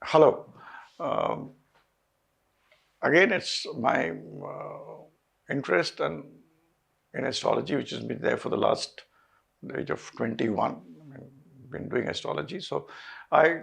Hello. Um, Again, it's my interest in astrology, which has been there for the last the age of 21. I mean, been doing astrology. So I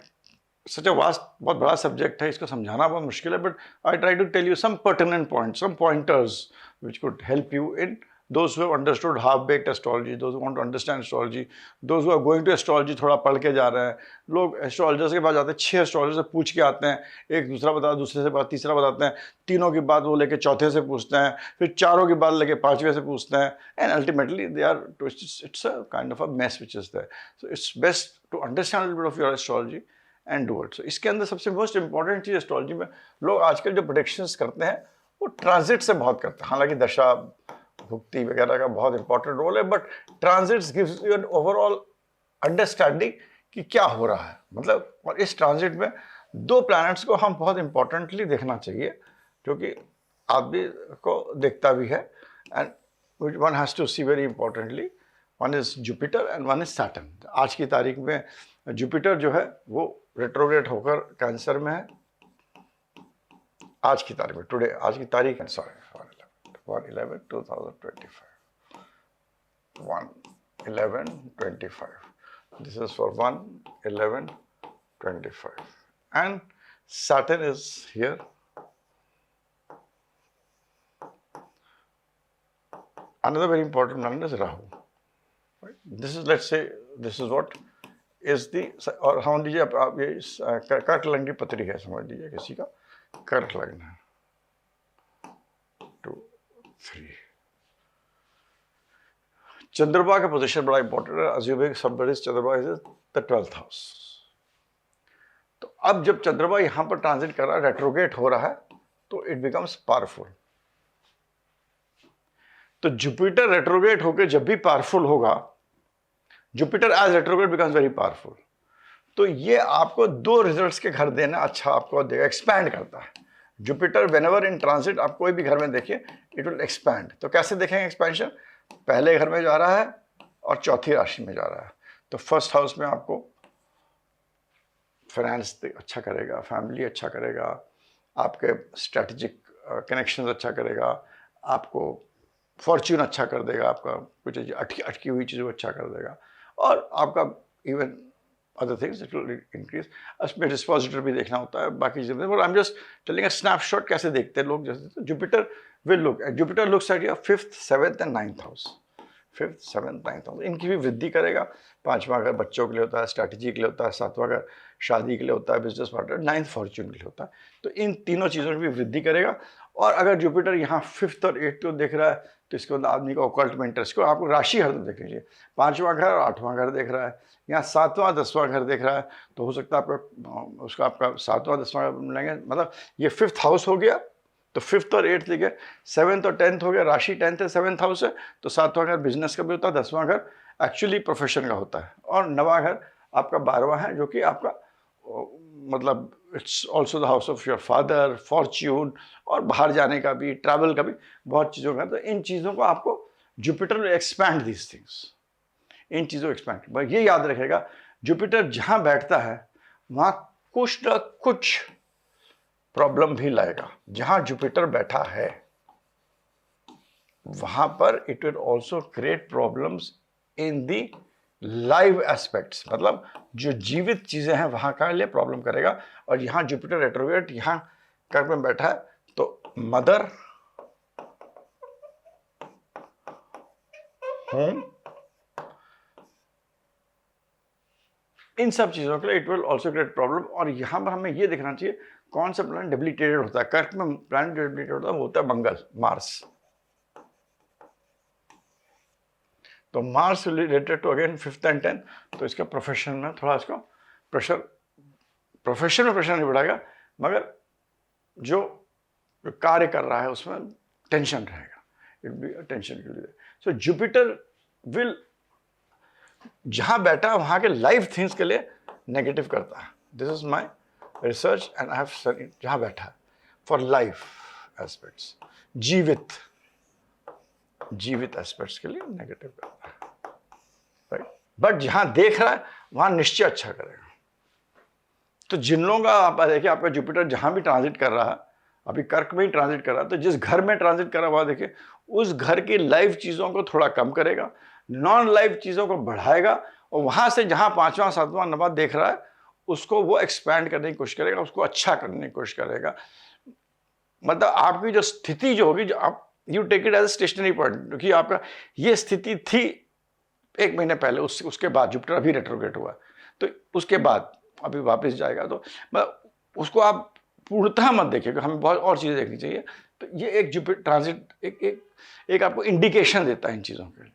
such a vast, बहुत बड़ा subject है, इसको समझाना बहुत मुश्किल है, but I try to tell you some pertinent points, some pointers which could help you in those who have understood half-baked astrology, those who want to understand astrology, those who are going to astrology थोड़ा पढ़ के जा रहे हैं. लोग astrologers के पास जाते हैं, 6 एस्ट्रोलॉजर से पूछ के आते हैं, एक दूसरा बताता है, दूसरे से बात, तीसरा बताते हैं, तीनों की बात वो लेके चौथे से पूछते हैं, फिर चारों की बात लेके पांचवें से पूछते हैं, and ultimately they are it's a kind of a mess which is there. So it's best to understand a little bit of your astrology and do it. So इसके अंदर सबसे मोस्ट इंपॉर्टेंट चीज एस्ट्रोलॉजी में लोग आजकल जो predictions करते हैं वो ट्रांजिट से बहुत करते हैं. हालांकि दशा भुक्ति वगैरह का बहुत इंपॉर्टेंट रोल है, but transits gives you an overall understanding कि क्या हो रहा है. मतलब और इस ट्रांजिट में दो प्लैनेट्स को हम बहुत इंपॉर्टेंटली देखना चाहिए, क्योंकि आदमी को देखता भी है, and one has to see very importantly. One is Jupiter and one is Saturn. आज की तारीख में जुपिटर जो है वो रेट्रोग्रेड होकर कैंसर में है. आज की तारीख में, टुडे, आज की तारीख है, sorry, 1/11/2025. 1/11/25. This is for 1/11/25. And Saturn is here. Another very important planet is Rahu. Right? This is, let's say, this is what is the, और समझ लीजिए आप ये कर्क लग्न की पत्री है, समझ लीजिए किसी का कर्क लग्न है. 2, 3. चंद्रमा का पोजीशन बड़ा इंपॉर्टेंट है. अज्यूमिंग somebody is चंद्रमा इज द 12th हाउस. तो अब जब चंद्रमा यहां पर ट्रांजिट कर रहा है, रेट्रोग्रेड हो रहा है, तो इट बिकम्स पावरफुल. तो जुपिटर रेट्रोग्रेड होकर जब भी पावरफुल होगा, Jupiter as retrograde becomes very powerful. तो ये आपको दो रिजल्ट्स के घर देना अच्छा आपको देगा, एक्सपैंड करता है. जुपिटर व्हेनेवर इन ट्रांजिट, आप कोई भी घर में देखिए, इट विल एक्सपैंड. तो कैसे देखेंगे एक्सपेंशन? पहले घर में जा रहा है और चौथी राशि में जा रहा है. तो फर्स्ट हाउस में आपको फाइनेंस अच्छा करेगा, फैमिली अच्छा करेगा, आपके स्ट्रेटेजिक कनेक्शन अच्छा करेगा, आपको फॉर्च्यून अच्छा कर देगा, आपका कुछ अटकी हुई चीज़ों को अच्छा कर देगा, और आपका even other things it will increase. उसमें डिस्पोजिटर भी देखना होता है, बाकी चीज़ें. But I am just telling a snapshot कैसे देखते हैं लोग. जैसे Jupiter will look, Jupiter looks at your 5th, 7th and 9th house. 5th, 7th, 9th house इनकी भी वृद्धि करेगा. 5वां घर बच्चों के लिए होता है, स्ट्रैटेजी के लिए होता है. 7वां घर शादी के लिए होता है, बिजनेस पार्टनर. 9th फॉर्च्यून के लिए होता है. तो इन तीनों चीज़ों की भी वृद्धि करेगा. और अगर जुपिटर यहाँ 5th और 8th को देख रहा है, तो इसके बाद आदमी का ऑकल्ट में इंटरेस्ट को आपको राशि हर देख लीजिए. 5वां घर और 8वां घर देख रहा है, यहाँ 7वां 10वां घर देख रहा है, तो हो सकता है आपका उसका आपका 7वां 10वां मिलेंगे. मतलब ये 5th हाउस हो गया, तो 5th और 8th लिखे. 7th और 10th हो गया, राशि 10th है 7th हाउस है. तो 7वां घर बिजनेस का भी होता है, 10वां घर एक्चुअली प्रोफेशन का होता है, और 9वां घर आपका 12वां है, जो कि आपका मतलब it's also the house of your father, Fortune, और बाहर जाने का भी, ट्रैवल का भी, बहुत चीज़ों का. तो इन चीज़ों को आपको जुपिटर एक्सपैंड दीज थिंग्स, इन चीज़ों को एक्सपैंड. ये याद रखेगा, जुपिटर जहाँ बैठता है वहाँ कुछ न कुछ प्रॉब्लम भी लाएगा. जहाँ जुपिटर बैठा है वहाँ पर it will also create problems in the live aspects. मतलब जो जीवित चीजें हैं वहां का लिए प्रॉब्लम करेगा. और यहां जुपिटर रेट्रोग्रेड यहां कर्क में बैठा है, तो मदर, होम, इन सब चीजों के लिए it will also create problem. और यहां पर हमें ये देखना चाहिए कौन सा प्लैनेट डेबिलिटेटेड होता है. कर्क में प्लैनेट डेबिलिटेटेड होता है मंगल, मार्स. तो Mars related to again 5th and 10th. तो इसका प्रोफेशन में थोड़ा इसको प्रेशर, प्रोफेशन में प्रेशर नहीं बढ़ाएगा, मगर जो कार्य कर रहा है उसमें टेंशन रहेगा. It be tension. So Jupiter will जहां बैठा वहां के लाइफ थिंग्स के लिए नेगेटिव करता है. This is my research and I have studied. जहां बैठा फॉर लाइफ एस्पेक्ट्स, जीवित एस्पेक्ट्स के लिए नेगेटिव करता है, राइट. बट जहां देख रहा है वहां निश्चय अच्छा करेगा. तो जिन लोगों का आप देखिए, आपका जुपिटर जहां भी ट्रांजिट कर रहा है, अभी कर्क में ही ट्रांजिट कर रहा है, तो जिस घर में ट्रांजिट कर रहा है देखिए उस घर की लाइव चीजों को थोड़ा कम करेगा, नॉन लाइव चीजों को बढ़ाएगा, और वहां से जहां 5वां 7वां नंबर देख रहा है उसको वो एक्सपैंड करने की कोशिश करेगा, उसको अच्छा करने की कोशिश करेगा। मतलब आपकी जो स्थिति जो होगी, जो आप you take it as a stationary point, क्योंकि आपका ये स्थिति थी 1 महीने पहले, उसके बाद जुपिटर अभी रेट्रोग्रेड हुआ, तो उसके बाद अभी वापस जाएगा, तो उसको आप पूर्णतः मत देखिएगा, हमें बहुत और चीजें देखनी चाहिए। तो ये एक जुपिटर ट्रांजिट एक आपको इंडिकेशन देता है इन चीजों के लिए।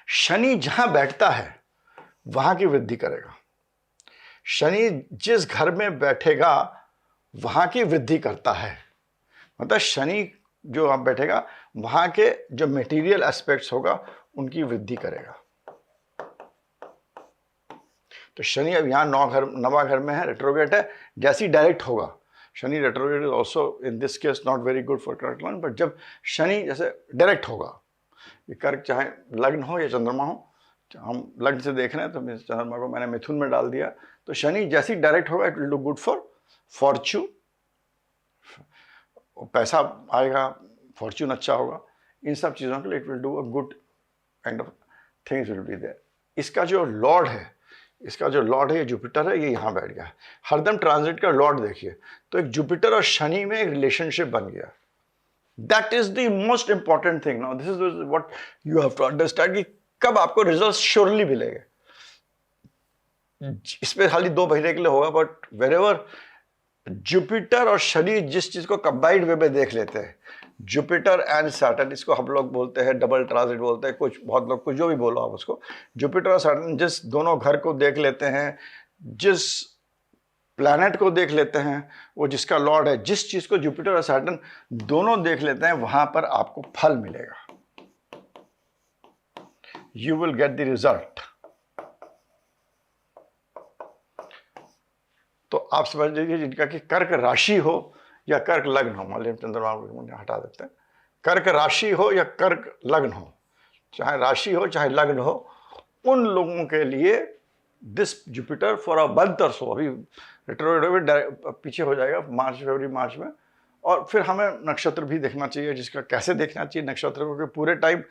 शनि जहां बैठता है वहां की वृद्धि करेगा। शनि जिस घर में बैठेगा वहां की वृद्धि करता है। मतलब शनि जो आप बैठेगा वहां के जो मटेरियल एस्पेक्ट्स होगा उनकी वृद्धि करेगा। तो शनि अब यहां 9वां घर में है, रेट्रोग्रेड है, जैसे ही डायरेक्ट होगा, Shani retrograde is also in this case not very good for कर्क लग्न, बट जब शनि जैसे डायरेक्ट होगा, ये कर्क चाहे लग्न हो या चंद्रमा हो, हम लग्न से देख रहे हैं तो चंद्रमा को मैंने मिथुन में डाल दिया, तो शनि जैसे ही डायरेक्ट होगा it will do good for Fortune, पैसा आएगा, फॉर्च्यून अच्छा होगा, इन सब चीज़ों के लिए it will do a good kind of things will be there. इसका जो लॉर्ड है, ये जुपिटर है, ये यहाँ बैठ गया है। हरदम ट्रांजिट का लॉर्ड देखिए, तो एक जुपिटर और शनि में एक रिलेशनशिप बन गया। That is the most important thing. Now this is what you have to understand कि कब आपको रिजल्ट श्योरली मिलेंगे। इसमें खाली 2 महीने के लिए होगा, बट वेरेवर जुपिटर और शनि जिस चीज को कंबाइंड वे में देख लेते हैं, जुपिटर एंड सैटर्न, इसको हम लोग बोलते हैं डबल ट्रांजिट बोलते हैं, कुछ बहुत लोग कुछ जो भी बोलो आप उसको, जुपिटर और सैटर्न जिस दोनों घर को देख लेते हैं, जिस प्लैनेट को देख लेते हैं, वो जिसका लॉर्ड है, जिस चीज को जुपिटर और सैटर्न दोनों देख लेते हैं, वहां पर आपको फल मिलेगा। You will get the result. तो आप समझ लीजिए जिनका कि कर्क राशि हो या कर्क लग्न हो, मान लीजिए चंद्रमा को हटा देते हैं, कर्क राशि हो या कर्क लग्न हो, चाहे राशि हो चाहे लग्न हो, उन लोगों के लिए this Jupiter for a month और सो, अभी रेट्रोग्रेड पीछे हो जाएगा फरवरी मार्च में, और फिर हमें नक्षत्र भी देखना चाहिए, जिसका कैसे देखना चाहिए नक्षत्र को, कि पूरे टाइम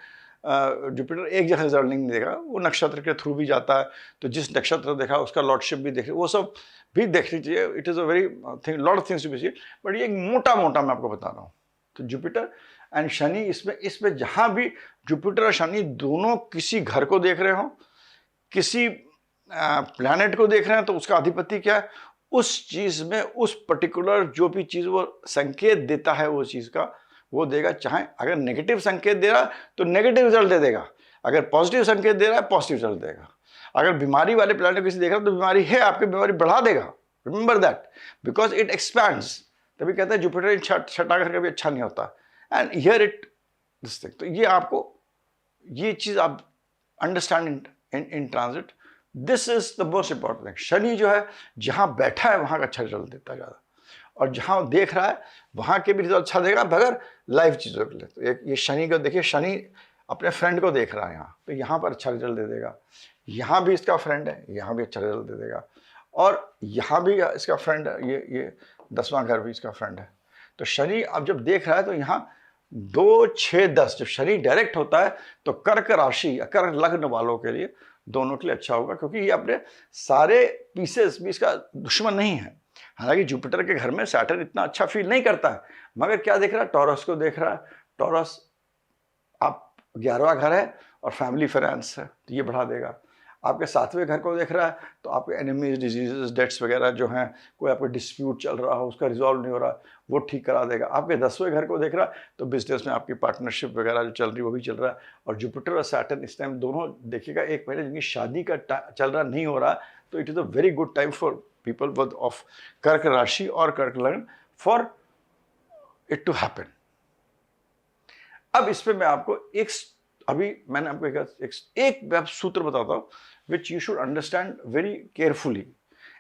जुपिटर एक जगह रिजल्ट नहीं देगा, वो नक्षत्र के थ्रू भी जाता है, तो जिस नक्षत्र देखा उसका लॉर्डशिप भी देख, वो सब भी देखनी चाहिए। It is a very thing, lot of things to be see, but ये मोटा मैं आपको बता रहा हूँ। तो जुपिटर एंड शनि, इसमें जहाँ भी जुपिटर और शनि दोनों किसी घर को देख रहे हो, किसी प्लैनेट को देख रहे हैं, तो उसका अधिपति क्या है, उस चीज़ में उस पर्टिकुलर जो भी चीज़ वो संकेत देता है वो चीज़ का वो देगा। चाहे अगर नेगेटिव संकेत दे रहा तो नेगेटिव रिजल्ट दे देगा, अगर पॉजिटिव संकेत दे रहा है पॉजिटिव रिजल्ट देगा। अगर बीमारी वाले प्लैनेट किसी देख रहा तो बीमारी है, आपकी बीमारी बढ़ा देगा। Remember that, because it expands. तभी कहते हैं जुपिटर छठा घर का भी अच्छा नहीं होता, and here it this thing. तो ये आपको ये चीज़ आप understand in transit, this is the most important thing. Shani जो है जहाँ बैठा है वहाँ का अच्छा रिजल्ट देता है ज़्यादा, और जहाँ देख रहा है वहाँ के भी रिजल्ट अच्छा देगा, बगैर लाइव चीज़ों के लिए। तो ये शनि को देखिए, शनि अपने फ्रेंड को देख रहा है यहाँ, तो यहाँ पर अच्छा रिजल्ट दे देगा। यहाँ भी इसका फ्रेंड है, यहाँ भी अच्छा रिजल्ट दे देगा, और यहाँ भी इसका फ्रेंड है, ये 10वां घर भी इसका फ्रेंड है। तो शनि अब जब देख रहा है तो यहाँ 2, 6, 10 जब शनि डायरेक्ट होता है तो कर्क राशि या कर्क लग्न वालों के लिए दोनों के लिए अच्छा होगा, क्योंकि ये अपने सारे पीसेस भी इसका दुश्मन नहीं है। हालांकि जुपिटर के घर में सैटर्न इतना अच्छा फील नहीं करता है, मगर क्या देख रहा है, टॉरस को देख रहा है। टॉरस आप 11वां घर है और फैमिली फाइनेंस है, तो ये बढ़ा देगा। आपके 7वें घर को देख रहा है तो आपके एनिमीज, डिजीजेस, डेट्स वगैरह जो हैं, कोई आपको डिस्प्यूट चल रहा हो उसका रिजॉल्व नहीं हो रहा, वो ठीक करा देगा। आपके 10वें घर को देख रहा है तो बिजनेस में आपकी पार्टनरशिप वगैरह जो चल रही है वो भी चल रहा है। और जुपिटर और सैटर्न इस टाइम दोनों देखिएगा, एक महीने जिनकी शादी का चल रहा नहीं हो रहा, तो it is a very good time for people with of कर्क राशि और कर्क लग्न फॉर इट टू हैपन। अब इस पे मैं आपको अभी मैंने आपको एक सूत्र बताता हूँ which you should understand very carefully,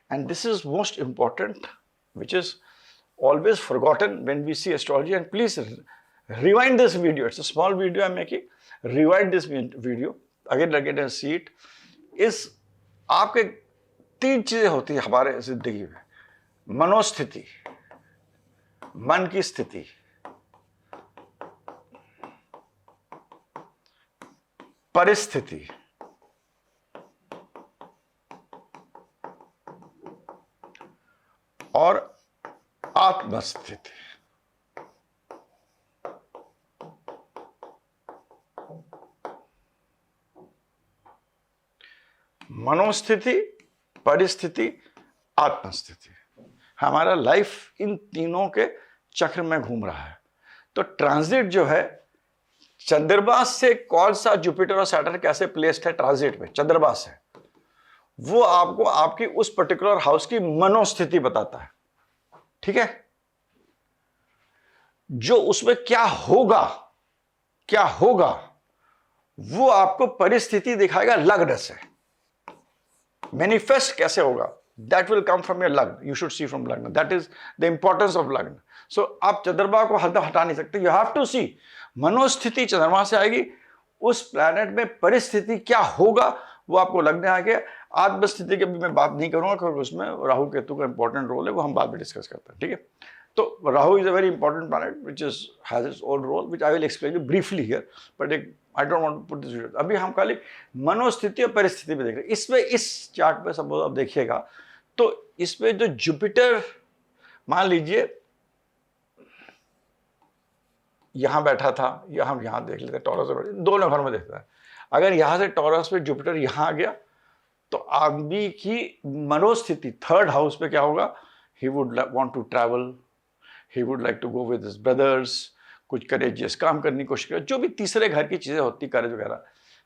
and this is most important, which is always forgotten when we see astrology. And please rewind this video, it's a small video I'm making, rewind this video again and see it. is आपके 3 चीजें होती है हमारे जिंदगी में, मनोस्थिति, मन की स्थिति, परिस्थिति और आत्मस्थिति। मनोस्थिति, परिस्थिति, आत्मस्थिति, हमारा लाइफ इन तीनों के चक्र में घूम रहा है। तो ट्रांजिट जो है, चंद्रमा से कौन सा जुपिटर और सैटर्न कैसे प्लेस्ड है ट्रांजिट में चंद्रमा से, वो आपको आपकी उस पर्टिकुलर हाउस की मनोस्थिति बताता है। ठीक है, जो उसमें क्या होगा वो आपको परिस्थिति दिखाएगा लग्न से। मैनिफेस्ट कैसे होगा, that will come from your लग्न, यू शुड सी फ्रॉम लग्न, that is the importance of लग्न। सो आप चंद्रमा को हटा नहीं सकते, यू हैव टू सी मनोस्थिति चंद्रमा से आएगी, उस प्लैनेट में परिस्थिति क्या होगा वो आपको लगने आगे। आत्मस्थिति की भी मैं बात नहीं करूंगा क्योंकि उसमें राहु केतु का इंपॉर्टेंट रोल है, वो हम बाद में डिस्कस करते हैं। ठीक है, तो Rahu is a very important planet which is has its own role which I will explain you briefly here, but I don't want to put this video. अभी हम खाली मनोस्थिति और परिस्थिति में देख रहे हैं। इसमें इस चार्ट पे सपोज आप देखिएगा तो इसमें जो जुपिटर, मान लीजिए यहां बैठा था, या हम यहां देख लेते हैं टॉरस में, दोनों घर में देखता है। अगर यहां से टॉरस पे जुपिटर यहां आ गया तो आदमी की मनोस्थिति थर्ड हाउस पे क्या होगा, he would want to travel, he would like to go with his brothers, कुछ करेजियस काम करने की कोशिश करे, जो भी तीसरे घर की चीजें होती करेज वगैरह।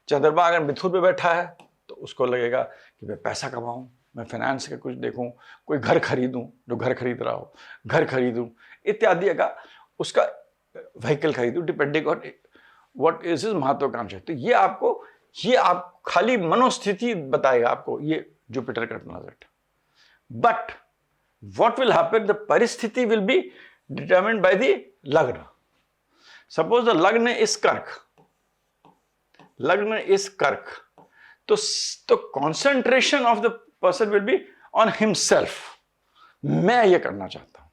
चंद्रमा अगर मिथुन पे बैठा है तो उसको लगेगा कि मैं पैसा कमाऊं, मैं फाइनेंस का कुछ देखूं, कोई घर खरीदूं, जो घर खरीद रहा हो घर खरीदूं इत्यादि का, उसका व्हीकल खरीदूं, depending on what is his महत्वाकांक्षा। तो ये आप खाली मनोस्थिति बताएगा आपको ये जुपिटर का transit. But what will happen, the परिस्थिति will be determined by the lagna. Suppose the lagna is Karka, तो concentration of the person will be on himself, मैं ये करना चाहता हूं।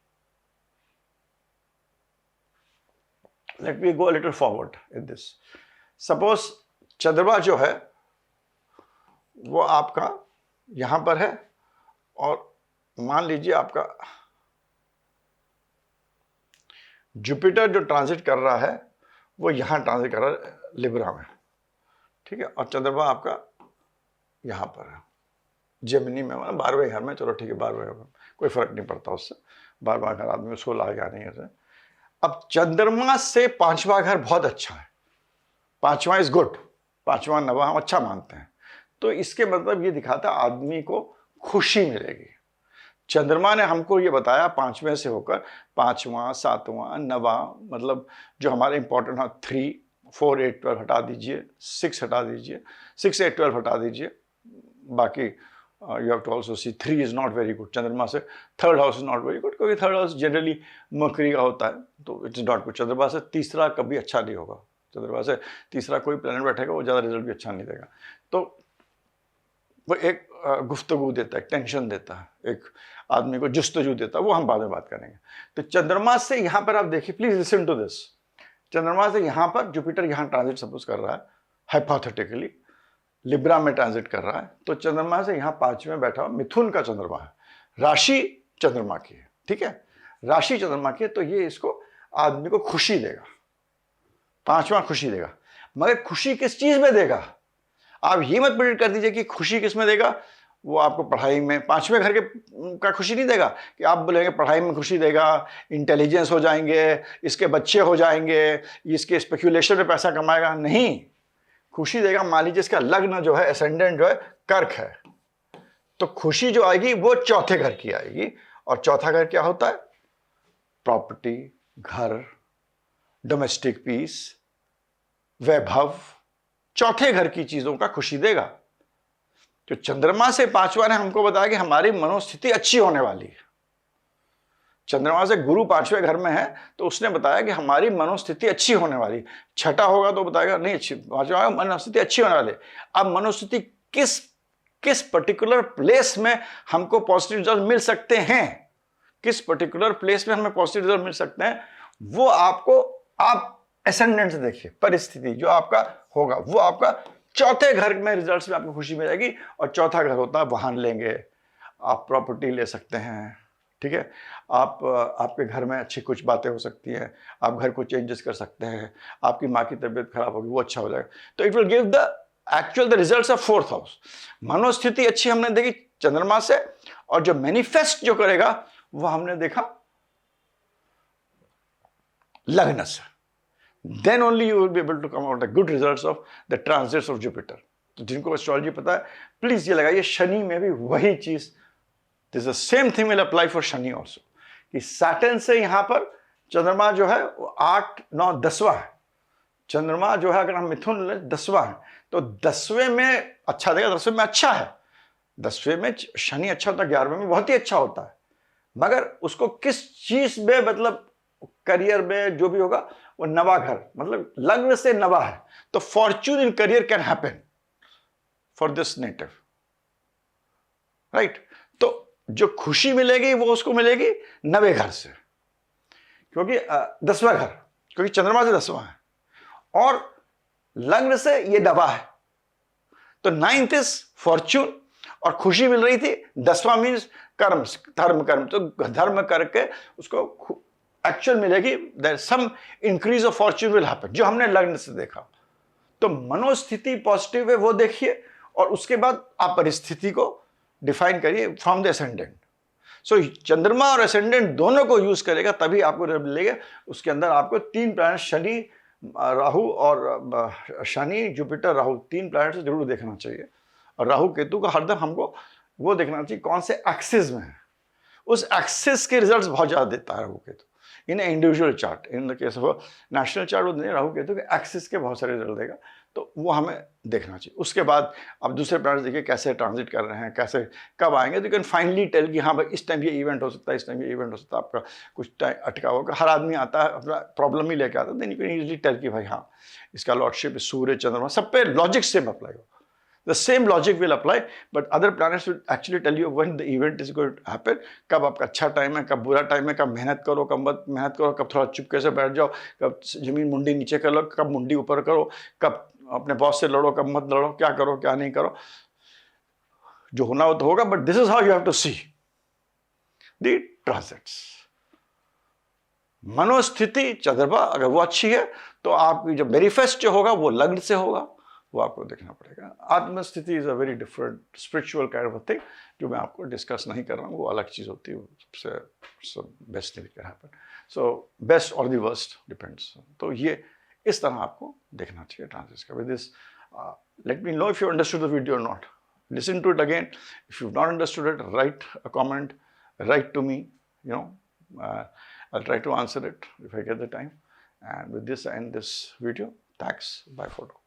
Let me go little forward in this. Suppose Chandrama जो है वो आपका यहां पर है, और मान लीजिए आपका जुपिटर जो ट्रांजिट कर रहा है वो यहां ट्रांजिट कर रहा है लिब्रा में। ठीक है, और चंद्रमा आपका यहां पर है जेमिनी में, मतलब 12वें घर में। चलो ठीक है, 12वें घर में कोई फर्क नहीं पड़ता उससे, 12वां घर आदमी उसको लाएगा नहीं ऐसे। अब चंद्रमा से 5वां घर बहुत अच्छा है, 5वां इज गुड, 5वां 9वां हम अच्छा मानते हैं। तो इसके मतलब ये दिखाता है आदमी को खुशी मिलेगी। चंद्रमा ने हमको ये बताया 5वें से होकर 5वां 7वां 9वां, मतलब जो हमारे इंपॉर्टेंट है 3 4 8 12 हटा दीजिए, 6 हटा दीजिए, 6 8 12 हटा दीजिए, बाकी you have to also see 3 is not very good. चंद्रमा से third house is not very good, क्योंकि थर्ड हाउस जनरली मकरी का होता है, तो इट्स नॉट गुड। चंद्रमा से तीसरा कभी अच्छा नहीं होगा, चंद्रमा से तीसरा कोई प्लैनेट बैठेगा वो ज़्यादा रिजल्ट भी अच्छा नहीं देगा। तो वो एक गुफ्तगू देता है, टेंशन देता है, एक आदमी को जुस्तजू देता है, वो हम बाद में बात करेंगे। तो चंद्रमा से यहाँ पर आप देखिए, प्लीज लिसन टू दिस। चंद्रमा से यहाँ पर जुपिटर यहाँ ट्रांजिट सपोज कर रहा है, हाइपोथेटिकली लिब्रा में ट्रांजिट कर रहा है। तो चंद्रमा से यहाँ 5वें बैठा हुआ मिथुन का चंद्रमा है, राशि चंद्रमा की है। ठीक है, राशि चंद्रमा की है, तो ये इसको आदमी को खुशी देगा, 5वां खुशी देगा। मगर खुशी किस चीज में देगा, आप ये मत प्रेडिक्ट कर दीजिए कि खुशी किस में देगा। वो आपको पढ़ाई में 5वें घर के का खुशी नहीं देगा कि आप बोलेंगे पढ़ाई में खुशी देगा, इंटेलिजेंस हो जाएंगे, इसके बच्चे हो जाएंगे, इसके स्पेक्यूलेशन में पैसा कमाएगा, नहीं। खुशी देगा, मान लीजिए इसका लग्न जो है, एसेंडेंट जो है कर्क है, तो खुशी जो आएगी वो चौथे घर की आएगी। और चौथा घर क्या होता है, प्रॉपर्टी, घर, डोमेस्टिक पीस, वैभव, चौथे घर की चीजों का खुशी देगा। तो चंद्रमा से 5वां ने हमको बताया कि हमारी मनोस्थिति अच्छी होने वाली है। चंद्रमा से गुरु 5वें घर में है, तो उसने बताया कि हमारी मनोस्थिति अच्छी होने वाली। छठा होगा तो बताएगा नहीं अच्छी, 5वां मनोस्थिति अच्छी होने वाली। अब मनोस्थिति किस किस पर्टिकुलर प्लेस में हमको पॉजिटिव रिजल्ट मिल सकते हैं, किस पर्टिकुलर प्लेस में हमें पॉजिटिव रिजल्ट मिल सकते हैं, वो आपको आप एसेंडेंट से देखिए, परिस्थिति जो आपका होगा वो आपका चौथे घर में रिजल्ट्स में आपको खुशी मिलेगी। और चौथा घर होता है वाहन लेंगे, आप प्रॉपर्टी ले सकते हैं, ठीक है, आप आपके घर में अच्छी कुछ बातें हो सकती हैं, आप घर को चेंजेस कर सकते हैं, आपकी माँ की तबीयत खराब होगी वो अच्छा हो जाएगा। तो it will give the actual the results of fourth house. मनोस्थिति अच्छी हमने देखी चंद्रमा से, और जो मैनिफेस्ट जो करेगा वो हमने देखा लग्न से। Then only you will be able to come out the good results of the transits of Jupiter. तो जिनको एस्ट्रोलॉजी पता है प्लीज ये लगाइए, शनि में भी वही चीज, this the same thing will apply for Shani also, कि सैटर्न से यहां पर चंद्रमा जो है वो 8, 9, 10वां है। चंद्रमा जो है अगर हम मिथुन ले 10वां है, तो 10वें में अच्छा देगा, 10वें में अच्छा है, 10वें में शनि अच्छा होता है, 11वें में बहुत ही अच्छा होता है, मगर उसको किस चीज में, मतलब करियर में जो भी होगा वो नवा घर, मतलब लग्न से नवा है, तो Fortune in career can happen for this native, right. तो जो खुशी मिलेगी वो उसको मिलेगी नवे घर से, क्योंकि 10वां घर, क्योंकि चंद्रमा से 10वां है और लग्न से ये दबा है, तो 9th इज फॉर्च्यून और खुशी मिल रही थी। 10वां मीन्स कर्म, धर्म कर्म, तो धर्म करके उसको एक्चुअल मिलेगी, there some increase of fortune will happen, जो हमने लग्न से देखा। तो मनोस्थिति पॉजिटिव है वो देखिए, और उसके बाद आप परिस्थिति को डिफाइन करिए फ्रॉम द एसेंडेंट। सो चंद्रमा और एसेंडेंट दोनों को यूज करेगा तभी आपको मिलेगा। उसके अंदर आपको 3 प्लैनेट शनि, राहु और शनि, जुपिटर, राहु 3 प्लैनेट से जरूर देखना चाहिए। और राहु केतु का हरदम हमको वो देखना चाहिए कौन से एक्सिस में है, उस एक्सिस के रिजल्ट्स बहुत ज्यादा देता है Rahu Ketu in individual chart. In the case of national chart वो राहु केतु के एक्सिस के बहुत सारे रिजल्ट देगा, तो वो हमें देखना चाहिए। उसके बाद आप दूसरे प्लैनेट्स देखिए कैसे ट्रांजिट कर रहे हैं, कैसे कब आएंगे, तो यू कैन फाइनली टेल कि हाँ भाई इस टाइम ये इवेंट हो सकता है, इस टाइम ये इवेंट हो सकता है, आपका कुछ टाइम अटका होगा। हर आदमी आता है अपना प्रॉब्लम ही लेके आता है, then you can easily tell कि भाई हाँ इसका लॉर्डशिप सूर्य चंद्रमा सब पे लॉजिक सेम अप्लाई होगा। The same logic will apply, but other planets will actually tell you when the event is going to happen, कब आपका अच्छा टाइम है, कब बुरा टाइम है, कब मेहनत करो, कब मत मेहनत करो, कब थोड़ा चुपके से बैठ जाओ, कब जमीन मुंडी नीचे कर लो, कब मुंडी ऊपर करो, कब अपने बॉस से लड़ो, कब मत लड़ो, क्या करो क्या नहीं करो, जो होना हो तो होगा, but this is how you have to see the transits. मनोस्थिति चंद्रमा अगर वो अच्छी है तो आपकी जो मैनिफेस्ट जो होगा वो लग्न से होगा, वो आपको देखना पड़ेगा। Atmasthiti is a very different spiritual kind of thing, जो मैं आपको डिस्कस नहीं कर रहा हूँ, वो अलग चीज़ होती है, सबसे best thing can happen. So best और द वर्स्ट डिपेंड्स। तो ये इस तरह आपको देखना चाहिए ट्रांजिट्स का। With this let me know if you understood the video और not, listen to it again, if you not understood it write a comment, write to me, you know, I'll try to answer it if I get the time. And with this, I end this video. Thanks. Bye for now.